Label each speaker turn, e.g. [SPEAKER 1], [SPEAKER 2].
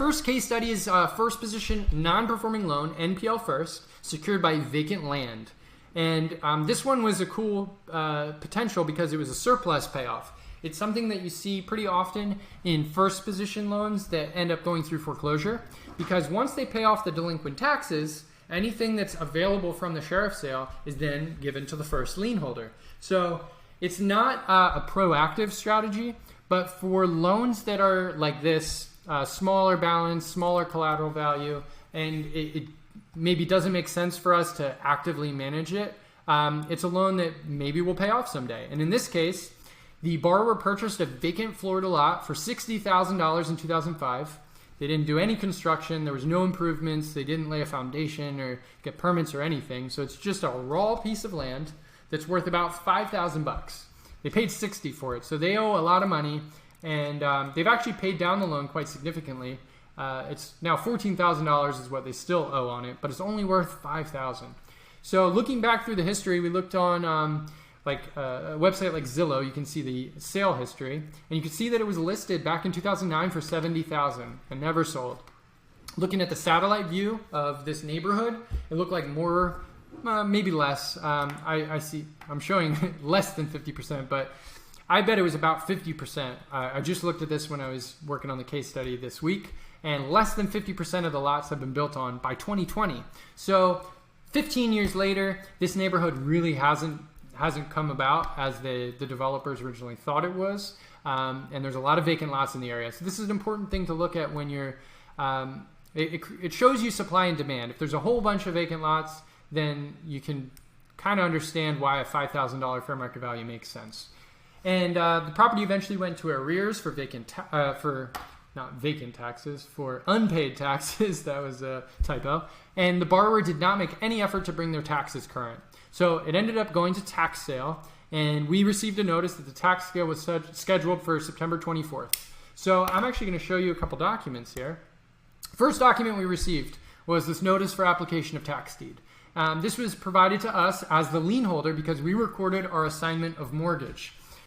[SPEAKER 1] first case study is first position non-performing loan, NPL first, secured by vacant land. And this one was a cool potential because it was a surplus payoff. It's something that you see pretty often in first position loans that end up going through foreclosure, because once they pay off the delinquent taxes, anything that's available from the sheriff's sale is then given to the first lien holder. So it's not a proactive strategy, but for loans that are like this, smaller balance, smaller collateral value, and it maybe doesn't make sense for us to actively manage it, it's a loan that maybe will pay off someday. And in this case, the borrower purchased a vacant Florida lot for $60,000 in 2005. They didn't do any construction. There was no improvements. They didn't lay a foundation or get permits or anything. So it's just a raw piece of land that's worth about $5,000. They paid $60,000 for it. So they owe a lot of money, and they've actually paid down the loan quite significantly. It's now $14,000 is what they still owe on it, but it's only worth $5,000. So looking back through the history, we looked on a website like Zillow. You can see the sale history, and you can see that it was listed back in 2009 for $70,000 and never sold. Looking at the satellite view of this neighborhood, it looked like more, maybe less. I'm showing less than 50%, but I bet it was about 50%. I just looked at this when I was working on the case study this week, and less than 50% of the lots have been built on by 2020. So 15 years later, this neighborhood really hasn't come about as the developers originally thought it was, and there's a lot of vacant lots in the area. So this is an important thing to look at when you're, it shows you supply and demand. If there's a whole bunch of vacant lots, then you can kind of understand why a $5,000 fair market value makes sense. And the property eventually went to arrears for for unpaid taxes. That was a typo. And the borrower did not make any effort to bring their taxes current. So it ended up going to tax sale, and we received a notice that the tax sale was scheduled for September 24th. So I'm actually going to show you a couple documents here. First document we received was this notice for application of tax deed. This was provided to us as the lien holder because we recorded our assignment of mortgage.